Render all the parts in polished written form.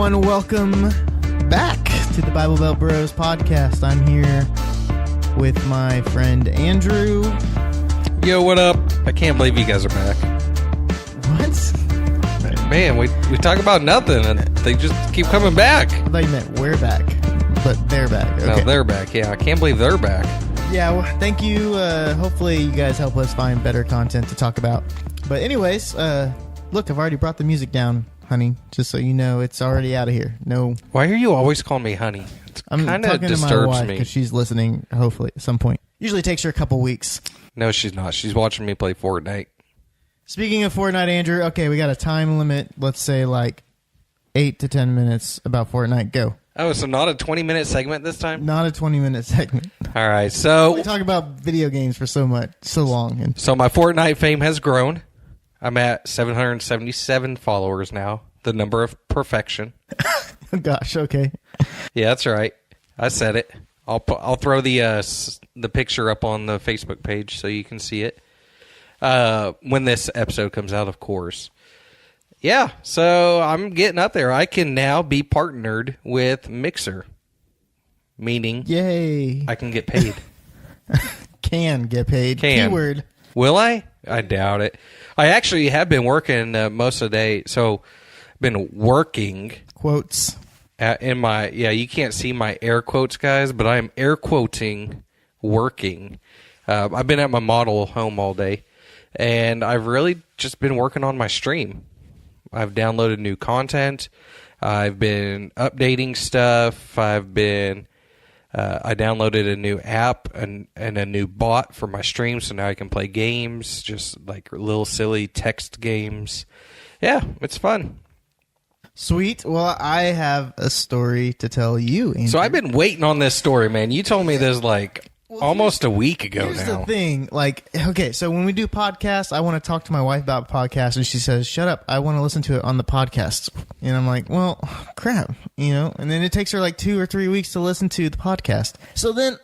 everyone. Welcome back to the Bible Belt Bros podcast. I'm here with my friend Andrew. Yo, what up? I can't believe you guys are back. What? Man, we talk about nothing and they just keep coming back. I thought you meant we're back, but they're back. Okay. No, they're back. Yeah, I can't believe they're back. Yeah, well, thank you. Hopefully you guys help us find better content to talk about. But anyways, look, I've already brought the music down, honey, just so you know it's already out of here. No. Why are you always calling me honey? It kind of disturbs to my wife me. because she's listening, hopefully, at some point. Usually takes her a couple weeks. No, she's not. She's watching me play Fortnite. Speaking of Fortnite, Andrew, okay, we got a time limit. Let's say like 8 to 10 minutes about Fortnite. Go. Oh, so not a 20-minute segment this time? Not a 20-minute segment. All right, so... We talk about video games for so long. And so my Fortnite fame has grown. I'm at 777 followers now. The number of perfection. Oh, gosh, okay. Yeah, that's right. I said it. I'll throw the picture up on the Facebook page so you can see it when this episode comes out, of course. Yeah, so I'm getting up there. I can now be partnered with Mixer, meaning yay, I can get paid. Can get paid. Can. Keyword. Will I? I doubt it. I actually have been working most of the day, so I've been working. Quotes. You can't see my air quotes, guys, but I'm air quoting working. I've been at my model home all day, and I've really just been working on my stream. I've downloaded new content. I've been updating stuff. I downloaded a new app and a new bot for my stream, so now I can play games, just like little silly text games. Yeah, it's fun. Sweet. Well, I have a story to tell you, Andrew. So I've been waiting on this story, man. You told me this almost a week ago here's now. Here's the thing. Okay, so when we do podcasts, I want to talk to my wife about podcasts, and she says, shut up, I want to listen to it on the podcast. And I'm like, well, crap, and then it takes her like 2 or 3 weeks to listen to the podcast. So then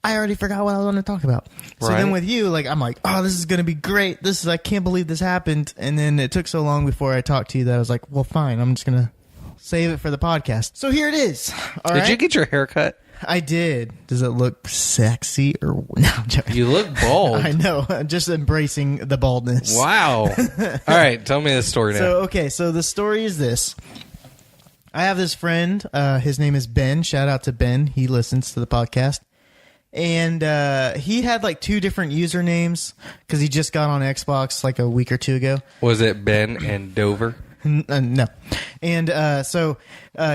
I already forgot what I was going to talk about. So then with you, I'm like, oh, this is going to be great. I can't believe this happened. And then it took so long before I talked to you that I was like, well, fine, I'm just going to save it for the podcast. So here it is. Did you get your hair cut? I did. Does it look sexy or no? I'm joking. You look bald. I know. I'm just embracing the baldness. Wow. All right, tell me the story now. So the story is this. I have this friend. His name is Ben. Shout out to Ben. He listens to the podcast. And he had 2 different usernames because he just got on Xbox a week or 2 ago. Was it Ben and Dover? No. And so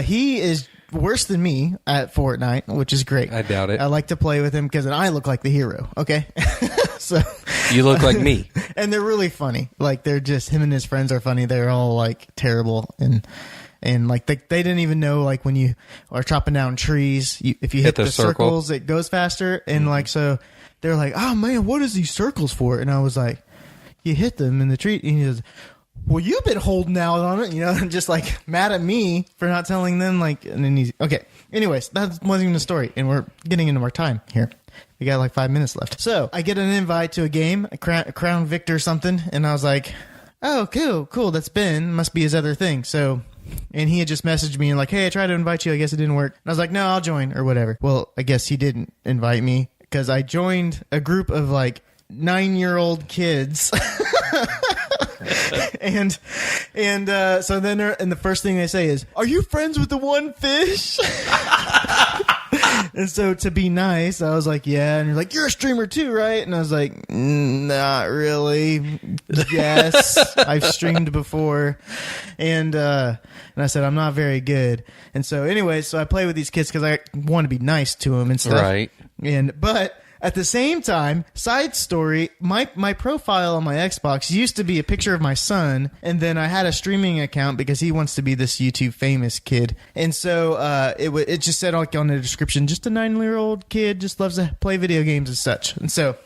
he is worse than me at Fortnite, which is great. I doubt it. I like to play with him because I look like the hero, okay? So you look like me. And they're really funny. They're just, him and his friends are funny. They're all terrible. And they didn't even know when you are chopping down trees, if you hit the circles, it goes faster. And so they're like, oh man, what is these circles for? And I was like, you hit them in the tree. And he goes, well, you've been holding out on it, and just mad at me for not telling them. And then he's okay. Anyways, that wasn't even the story, and we're getting into our time here. We got 5 minutes left. So I get an invite to a game, a Crown Victor something, and I was like, oh, cool. That's Ben. Must be his other thing. So, and he had just messaged me and hey, I tried to invite you. I guess it didn't work. And I was like, no, I'll join or whatever. Well, I guess he didn't invite me because I joined a group of 9-year-old kids. and so then and the first thing they say is, are you friends with the one fish? And so to be nice, I was like, yeah. And you're like, you're a streamer too, right? And I was like, not really. Yes, I've streamed before. And I said, I'm not very good. And so anyway, so I play with these kids because I want to be nice to them and stuff. Right. But at the same time, side story, my profile on my Xbox used to be a picture of my son, and then I had a streaming account because he wants to be this YouTube famous kid. And so it just said on the description, just a 9-year-old kid, just loves to play video games and such. And so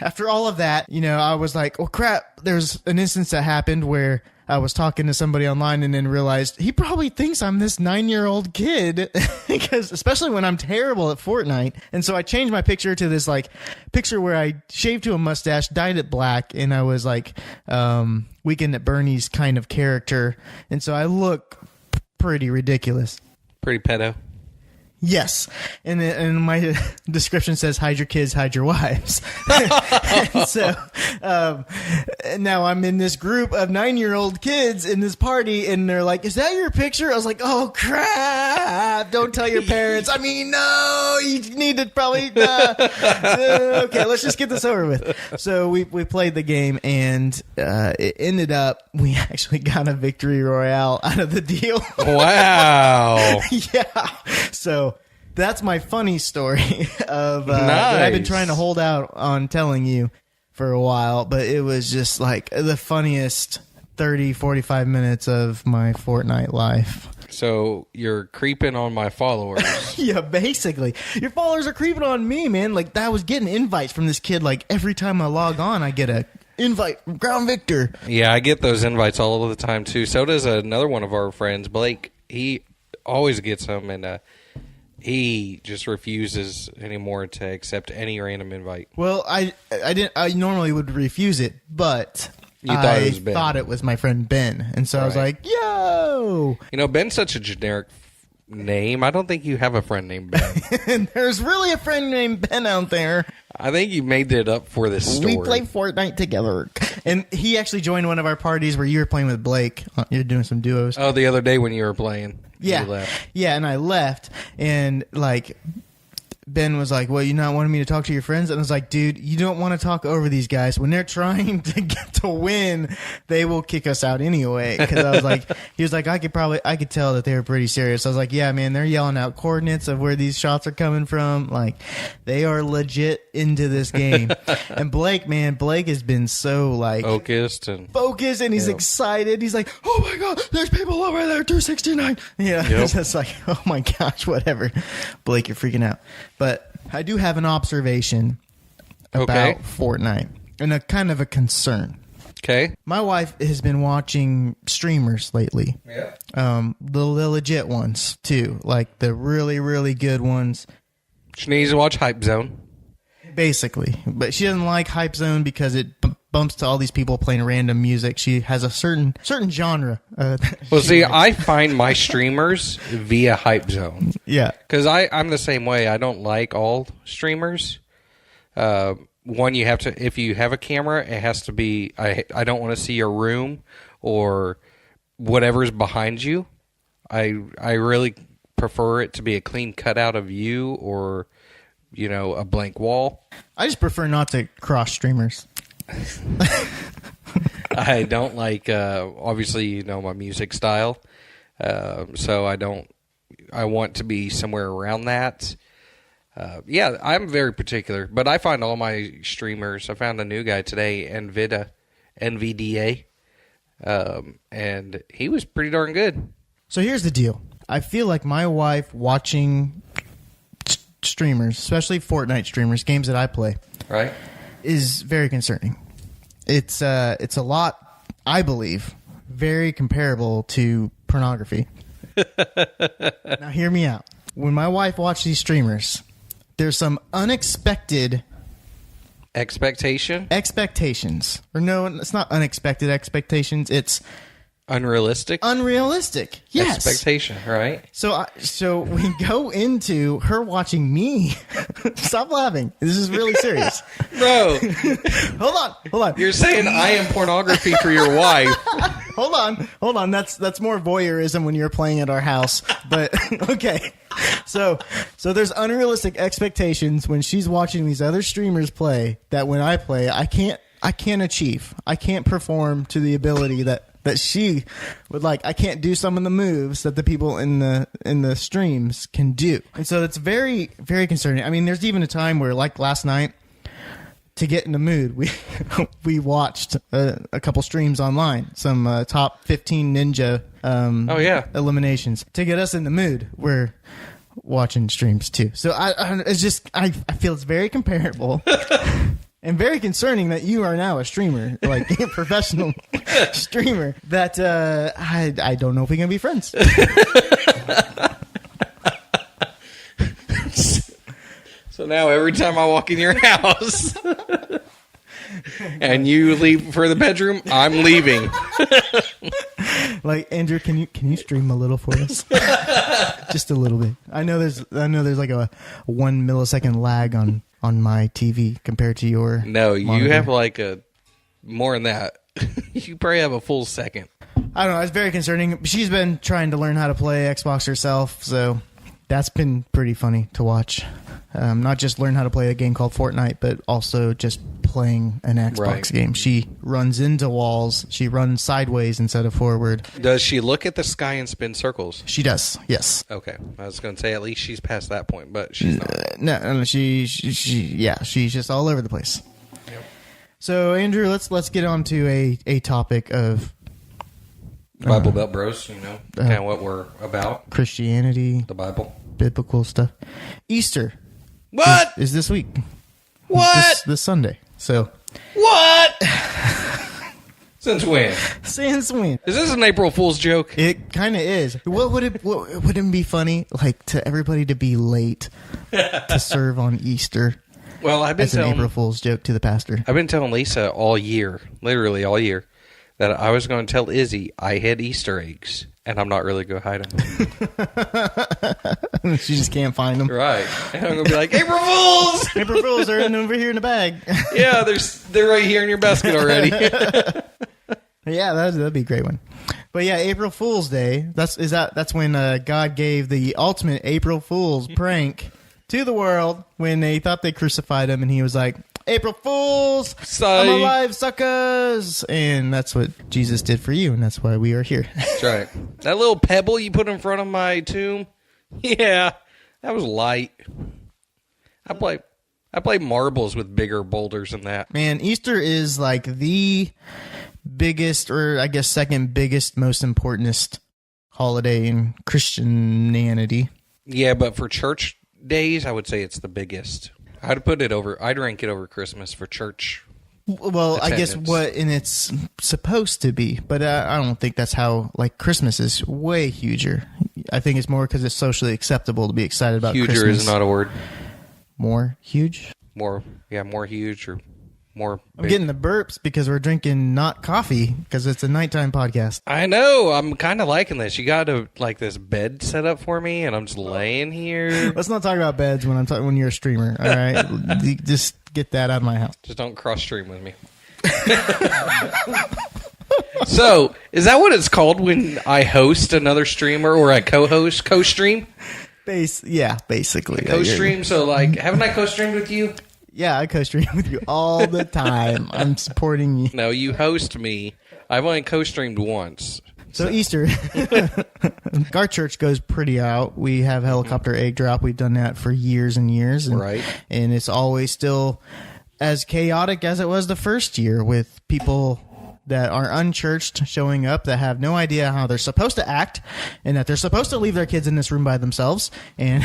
after all of that, I was like, oh crap, there's an instance that happened where I was talking to somebody online and then realized he probably thinks I'm this 9-year-old kid because especially when I'm terrible at Fortnite. And so I changed my picture to this picture where I shaved to a mustache, dyed it black, and I was Weekend at Bernie's kind of character. And so I look pretty ridiculous. Pretty pedo. Yes. And my description says, hide your kids, hide your wives. So now I'm in this group of 9-year-old kids in this party, and they're like, is that your picture? I was like, oh, crap. Don't tell your parents. I mean, no, you need to probably, okay, let's just get this over with. So we played the game, and it ended up, we actually got a victory royale out of the deal. Wow. Yeah. So that's my funny story of nice. that I've been trying to hold out on telling you for a while, but it was just like the funniest 30, 45 minutes of my Fortnite life. So you're creeping on my followers. Yeah, basically. Your followers are creeping on me, man. Like, I was getting invites from this kid. Like, every time I log on, I get a invite from Ground Victor. Yeah, I get those invites all of the time, too. So does another one of our friends, Blake. He always gets them, and he just refuses anymore to accept any random invite. Well, I normally would refuse it, but you thought it was my friend Ben, and so I was like, "Yo!" You know, Ben's such a generic name. I don't think you have a friend named Ben. There's really a friend named Ben out there. I think you made it up for this story. We play Fortnite together, and he actually joined one of our parties where you were playing with Blake. You're doing some duos. Oh, the other day when you were playing. Yeah, yeah, and I left, and like Ben was like, well, you not wanting me to talk to your friends? And I was like, dude, you don't want to talk over these guys. When they're trying to get to win, they will kick us out anyway. Because I was like, he was like, I could tell that they were pretty serious. I was like, yeah, man, they're yelling out coordinates of where these shots are coming from. Like, they are legit into this game. And Blake has been so like focused and he's excited. He's like, oh my God, there's people over there, 269. Yeah, it's just like, oh my gosh, whatever. Blake, you're freaking out. But I do have an observation about Fortnite and a kind of a concern. Okay. My wife has been watching streamers lately. Yeah. The legit ones too, like the really, really good ones. She needs to watch Hype Zone. Basically, but she doesn't like Hype Zone because it bumps to all these people playing random music. She has a certain genre. Well, see, I find my streamers via Hype Zone. Yeah, because I'm the same way. I don't like all streamers. One, you have to, if you have a camera, it has to be. I don't want to see your room or whatever's behind you. I really prefer it to be a clean cutout of you or, you know, a blank wall. I just prefer not to cross streamers. I don't like, obviously, you know, my music style. So I want to be somewhere around that. Yeah, I'm very particular, but I find all my streamers, I found a new guy today, NVDA, and he was pretty darn good. So here's the deal. I feel like my wife watching streamers, especially Fortnite streamers, games that I play, right, is very concerning. It's a lot, I believe, very comparable to pornography. Now hear me out. When my wife watches these streamers, there's some unexpected expectations. Or no, it's not unexpected expectations. It's unrealistic. Yes. Expectation, right? So we go into her watching me. Stop laughing. This is really serious. Bro. Hold on. You're saying I am pornography for your wife. Hold on. That's more voyeurism when you're playing at our house. But okay. So there's unrealistic expectations when she's watching these other streamers play that when I play, I can't achieve. I can't perform to the ability that she would like. I can't do some of the moves that the people in the streams can do. And so it's very, very concerning. I mean, there's even a time where, like last night, to get in the mood, we watched a couple streams online, some top 15 ninja eliminations. To get us in the mood, we're watching streams too. So I feel it's very comparable. And very concerning that you are now a streamer, like a professional streamer, that I don't know if we can be friends. So now every time I walk in your house... and you leave for the bedroom, I'm leaving. Like, Andrew, can you stream a little for us? Just a little bit. I know there's like a 1 millisecond lag on my TV compared to your No, monitor. you have like a more than that. You probably have a full second. I don't know. It's very concerning. She's been trying to learn how to play Xbox herself, so that's been pretty funny to watch. Not just learn how to play a game called Fortnite, but also just playing an Xbox game. She runs into walls. She runs sideways instead of forward. Does she look at the sky and spin circles? She does, yes. Okay. I was going to say at least she's past that point, but she's not. No, she's just all over the place. Yep. So, Andrew, let's get on to a topic of Bible Belt Bros, kind of what we're about. Christianity, The Bible. biblical stuff. Easter. What? Is this week. What? This Sunday. So. What? Since when? Since when? Is this an April Fool's joke? It kind of is. What would it be funny, like, to everybody to be late to serve on Easter? Well, I've been as an April Fool's joke to the pastor. I've been telling Lisa all year, literally all year, that I was going to tell Izzy I had Easter eggs, and I'm not really going to hide them. She just can't find them. Right. And I'm going to be like, April Fools! April Fools are over here in the bag. Yeah, they're right here in your basket already. Yeah, that'd be a great one. But yeah, April Fool's Day, that's when God gave the ultimate April Fool's prank to the world when they thought they crucified him, and he was like, April Fools, I'm alive, suckers. And that's what Jesus did for you, and that's why we are here. That's right. That little pebble you put in front of my tomb, yeah, that was light. I play marbles with bigger boulders than that. Man, Easter is like the biggest, or I guess second biggest, most importantest holiday in Christianity. Yeah, but for church days, I would say it's the biggest. I'd rank it over Christmas for church. Well, attendance. I guess it's supposed to be, but I don't think that's how, like, Christmas is way huger. I think it's more because it's socially acceptable to be excited about Christmas. Huger is not a word. More huge? More huge or more big. I'm getting the burps because we're drinking not coffee because it's a nighttime podcast. I know. I'm kind of liking this. You got this bed set up for me, and I'm just laying here. Let's not talk about beds when you're a streamer. All right, just get that out of my house. Just don't cross stream with me. So, is that what it's called when I host another streamer or I co-stream? Yeah, basically. Co-stream. So, like, haven't I co-streamed with you? Yeah, I co-stream with you all the time. I'm supporting you. No, you host me. I've only co-streamed once. So Easter, our church goes pretty out. We have helicopter egg drop. We've done that for years and years. Right. And it's always still as chaotic as it was the first year, with people that are unchurched showing up that have no idea how they're supposed to act, and that they're supposed to leave their kids in this room by themselves. And,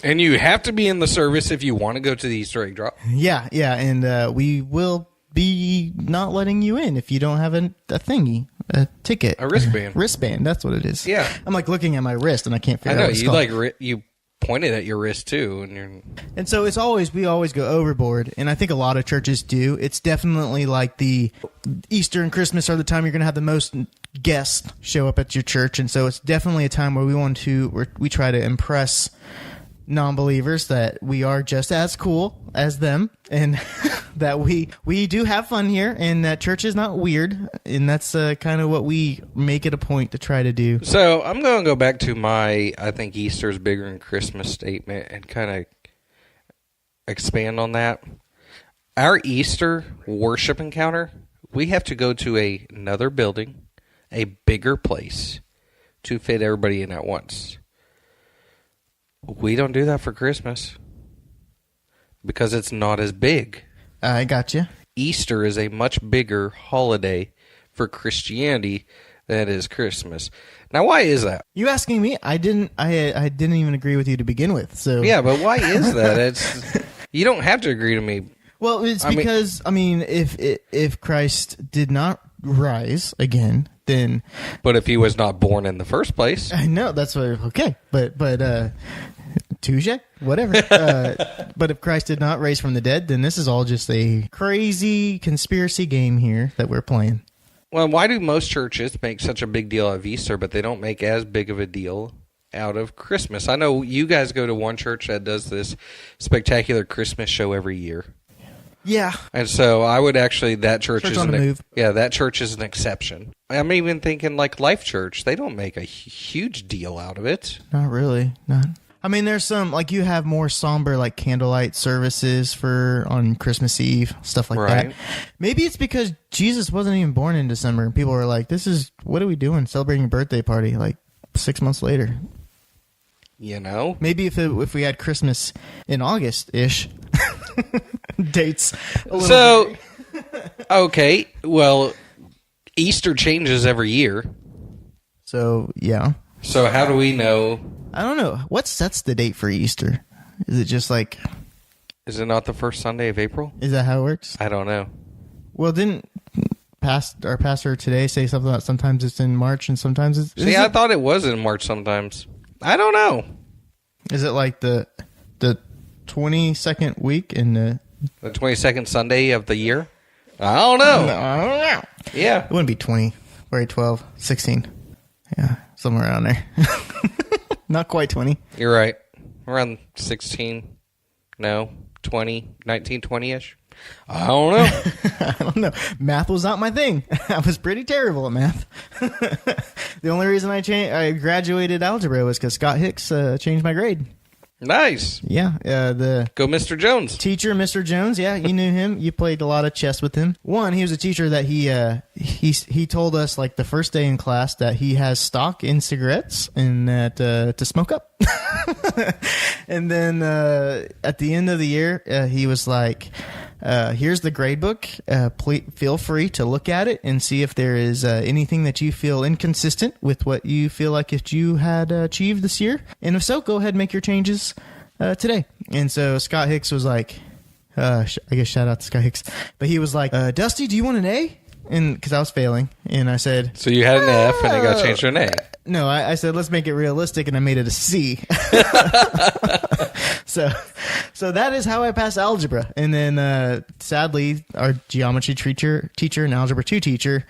and you have to be in the service if you want to go to the Easter egg drop. Yeah. And we will be not letting you in if you don't have a thingy, a ticket. A wristband. Wristband, that's what it is. Yeah. I'm like looking at my wrist and I can't figure out what it's called. You pointed at your wrist too, and so we always go overboard, and I think a lot of churches do. It's definitely like the Easter and Christmas are the time you're going to have the most guests show up at your church, and so it's definitely a time where we try to impress non-believers that we are just as cool as them, and that we do have fun here, and that church is not weird, and that's kind of what we make it a point to try to do. So I'm going to go back to my I think Easter's bigger than Christmas statement and kind of expand on that. Our Easter worship encounter, we have to go to another building, a bigger place, to fit everybody in at once. We don't do that for Christmas because it's not as big. I gotcha. Easter is a much bigger holiday for Christianity than it is Christmas. Now, why is that? You asking me? I didn't even agree with you to begin with. So yeah, but why is that? You don't have to agree to me. Well, it's because if Christ did not rise again, then. But if he was not born in the first place, I know that's what. Okay, but touche, whatever. But if Christ did not raise from the dead, then this is all just a crazy conspiracy game here that we're playing. Well, why do most churches make such a big deal of Easter, but they don't make as big of a deal out of Christmas? I know you guys go to one church that does this spectacular Christmas show every year. Yeah. And so I would actually, that church is on the move. Yeah, that church is an exception. I'm even thinking like Life Church. They don't make a huge deal out of it. Not really. Not. I mean, there's some, like, you have more somber, like, candlelight services on Christmas Eve, stuff like that. Maybe it's because Jesus wasn't even born in December, and people were like, what are we doing, celebrating a birthday party, like, 6 months later? You know? Maybe if we had Christmas in August-ish, dates. So, okay, well, Easter changes every year. So, yeah. So how do we know... I don't know. What sets the date for Easter? Is it just like... Is it not the first Sunday of April? Is that how it works? I don't know. Well, didn't our pastor today say something about sometimes it's in March and sometimes it's... See, I thought it was in March sometimes. I don't know. Is it like the 22nd week in the 22nd Sunday of the year? I don't know. I don't know. Yeah. It wouldn't be 20, very 12, 16. Yeah, somewhere around there. Not quite 20. You're right. Around 16. No, 20, 19, 20-ish. I don't know. I don't know. Math was not my thing. I was pretty terrible at math. The only reason I graduated algebra was because Scott Hicks changed my grade. Nice. Yeah. Go Mr. Jones. Teacher, Mr. Jones. Yeah, you knew him. You played a lot of chess with him. He was a teacher that he told us, like, the first day in class that he has stock in cigarettes and that to smoke up. And then at the end of the year, he was like, here's the grade book. Please feel free to look at it and see if there is anything that you feel inconsistent with what you feel like if you had achieved this year. And if so, go ahead and make your changes today. And so Scott Hicks was like, I guess shout out to Scott Hicks. But he was like, Dusty, do you want an A? And because I was failing. And I said... So you had an F and it got changed to an A. No, I said, let's make it realistic, and I made it a C. So that is how I passed algebra. And then, sadly, our geometry teacher and algebra 2 teacher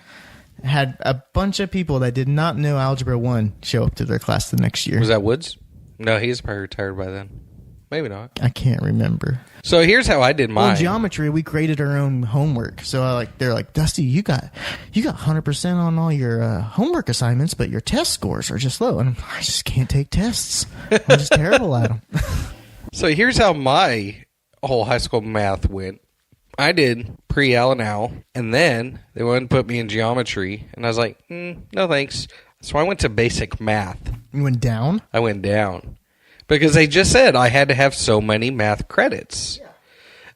had a bunch of people that did not know algebra 1 show up to their class the next year. Was that Woods? No, he's probably retired by then. Maybe not. I can't remember. So here's how I did mine. In geometry, we graded our own homework. So they're like, Dusty, you got 100% on all your homework assignments, but your test scores are just low. And I just can't take tests. I'm just terrible at them. So here's how my whole high school math went. I did pre-Al and Al, and then they wouldn't put me in geometry, and I was like, no thanks. So I went to basic math. You went down? I went down. Because they just said I had to have so many math credits. Yeah.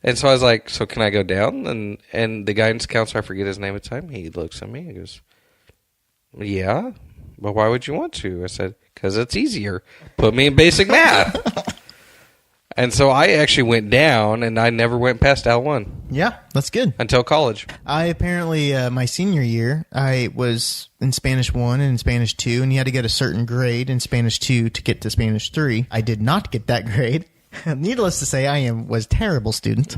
And so I was like, so can I go down? And the guidance counselor, I forget his name at the time, he looks at me and goes, yeah, but why would you want to? I said, because it's easier. Put me in basic math. And so I actually went down, and I never went past L1. Yeah, that's good. Until college. I apparently, my senior year, I was in Spanish 1 and in Spanish 2, and you had to get a certain grade in Spanish 2 to get to Spanish 3. I did not get that grade. Needless to say, I was a terrible student,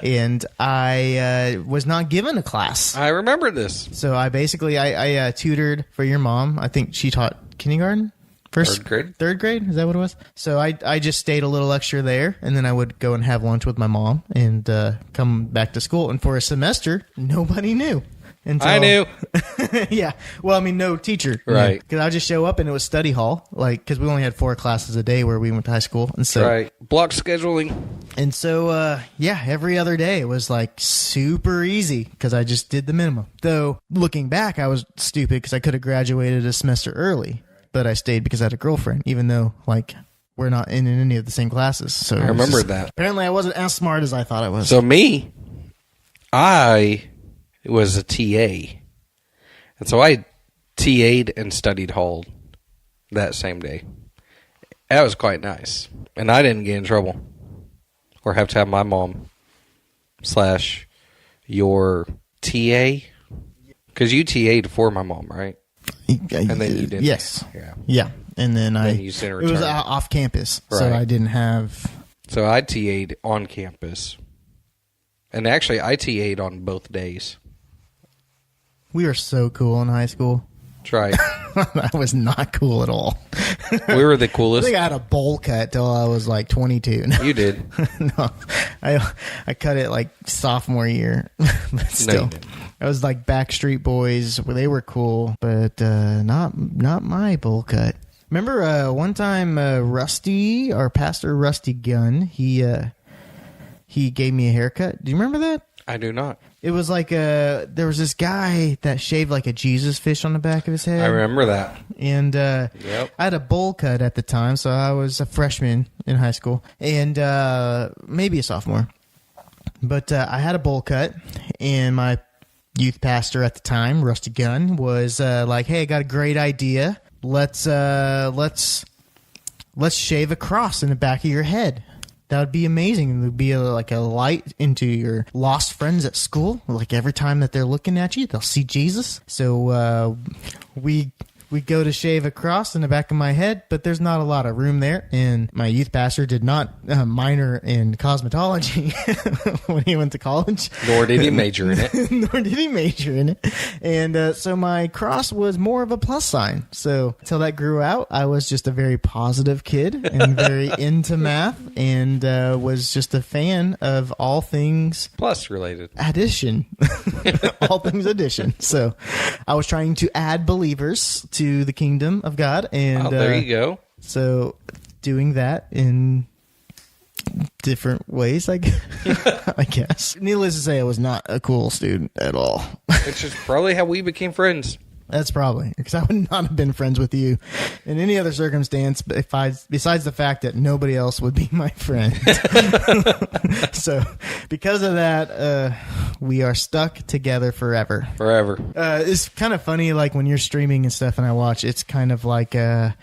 and I was not given a class. I remember this. So I basically, I tutored for your mom. I think she taught kindergarten. Third grade? Is that what it was? So I just stayed a little extra there, and then I would go and have lunch with my mom and come back to school. And for a semester, nobody knew. I knew. Yeah. Well, I mean, no teacher. Right. Because I would just show up, and it was study hall, because we only had 4 classes a day where we went to high school. And so, right. Block scheduling. And so, every other day it was like super easy because I just did the minimum. Though, looking back, I was stupid because I could have graduated a semester early. But I stayed because I had a girlfriend, even though, we're not in any of the same classes. So I remember that. Apparently, I wasn't as smart as I thought I was. So me, I was a TA. And so I TA'd and studied hall that same day. That was quite nice. And I didn't get in trouble or have to have my mom / your TA. Because you TA'd for my mom, right? And then you did. Yes. Yeah. And then it was off campus, right. So I didn't have. So I TA'd on campus, and actually I TA'd on both days. We were so cool in high school. That's right. I was not cool at all. We were the coolest. I think I had a bowl cut till I was like 22. You did. No, I cut it like sophomore year, but still, I was like Backstreet Boys. They were cool, but not my bowl cut. Remember one time Rusty, our pastor Rusty Gunn, he gave me a haircut. Do you remember that? I do not. It was like there was this guy that shaved like a Jesus fish on the back of his head. I remember that. And I had a bowl cut at the time, so I was a freshman in high school and maybe a sophomore. But I had a bowl cut, and my youth pastor at the time, Rusty Gunn, was like, "Hey, I got a great idea. Let's shave a cross in the back of your head. That would be amazing. It would be like a light into your lost friends at school. Like every time that they're looking at you, they'll see Jesus." So we go to shave a cross in the back of my head, but there's not a lot of room there. And my youth pastor did not minor in cosmetology when he went to college. Nor did he major in it. Nor did he major in it. And so my cross was more of a plus sign. So until that grew out, I was just a very positive kid and very into math and was just a fan of all things plus related. Addition. All things addition. So I was trying to add believers to the kingdom of God, and there you go. So doing that in different ways, I guess. Needless to say, I was not a cool student at all. Which is probably how we became friends. That's probably because I would not have been friends with you in any other circumstance besides the fact that nobody else would be my friend. So because of that, we are stuck together forever. Forever. It's kind of funny, like when you're streaming and stuff and I watch, it's kind of like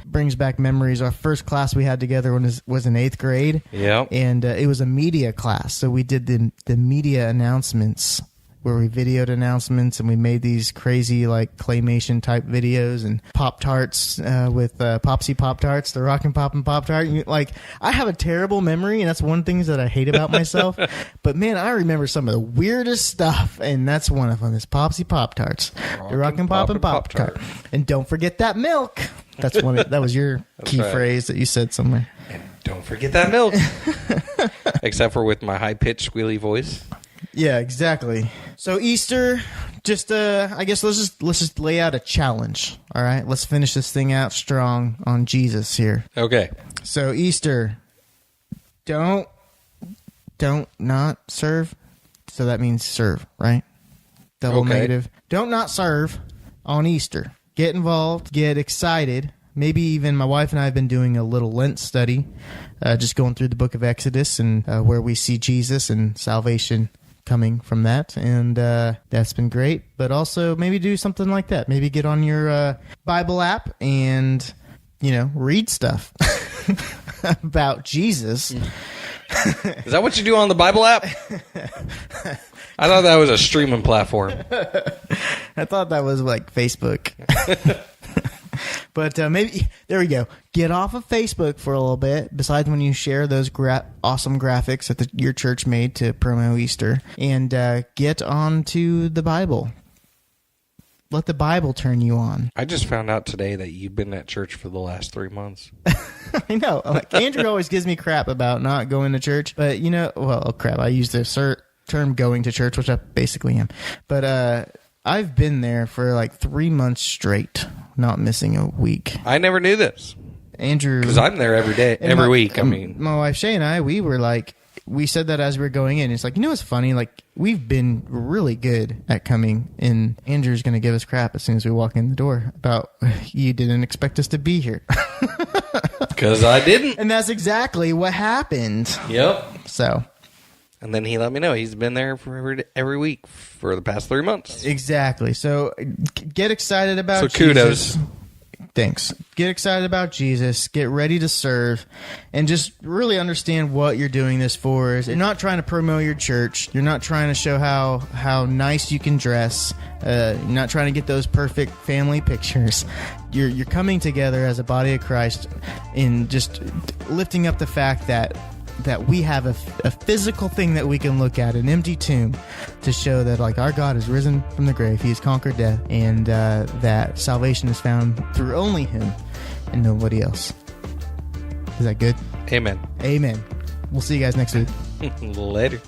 brings back memories. Our first class we had together was in 8th grade. Yeah. And it was a media class. So we did the media announcements, where we videoed announcements and we made these crazy like claymation type videos and Pop-Tarts with Popsy Pop-Tarts, the Rockin' Poppin' Pop-Tart. Like, I have a terrible memory, and that's one of the things that I hate about myself. But man, I remember some of the weirdest stuff, and that's one of them is Popsy Pop-Tarts, the Rockin' Poppin' Pop-Tart. And don't forget that milk. That's one. That was your key phrase that you said somewhere. And don't forget that milk. Except for with my high-pitched squealy voice. Yeah, exactly. So Easter, I guess let's just lay out a challenge. All right, let's finish this thing out strong on Jesus here. Okay. So Easter, don't not serve. So that means serve, right? Double negative. Don't not serve on Easter. Get involved. Get excited. Maybe even my wife and I have been doing a little Lent study, just going through the book of Exodus and where we see Jesus and salvation coming from that, and that's been great. But also maybe do something like that. Maybe get on your Bible app and read stuff about Jesus. Is that what you do on the Bible app? I thought that was a streaming platform. I thought that was like Facebook. But maybe, there we go. Get off of Facebook for a little bit, besides when you share those awesome graphics that your church made to promo Easter, and get onto the Bible. Let the Bible turn you on. I just found out today that you've been at church for the last 3 months. I know. Like, Andrew always gives me crap about not going to church, but crap, I use the term going to church, which I basically am. But I've been there for like 3 months straight, not missing a week. I never knew this. Andrew, because I'm there every day, every week. I mean, my wife Shay and I, we said that as we were going in. It's like, what's funny? Like, we've been really good at coming, and Andrew's going to give us crap as soon as we walk in the door about you didn't expect us to be here. Because I didn't. And that's exactly what happened. Yep. So. And then he let me know he's been there for every week for the past 3 months. Exactly. So get excited about kudos. things. Get excited about Jesus, get ready to serve, and just really understand what you're doing this for. You're not trying to promote your church. You're not trying to show how nice you can dress. You're not trying to get those perfect family pictures. You're coming together as a body of Christ in just lifting up the fact that we have a physical thing that we can look at, an empty tomb, to show that like our God is risen from the grave. He has conquered death, and that salvation is found through only him and nobody else. Is that good? Amen. Amen. We'll see you guys next week. Later.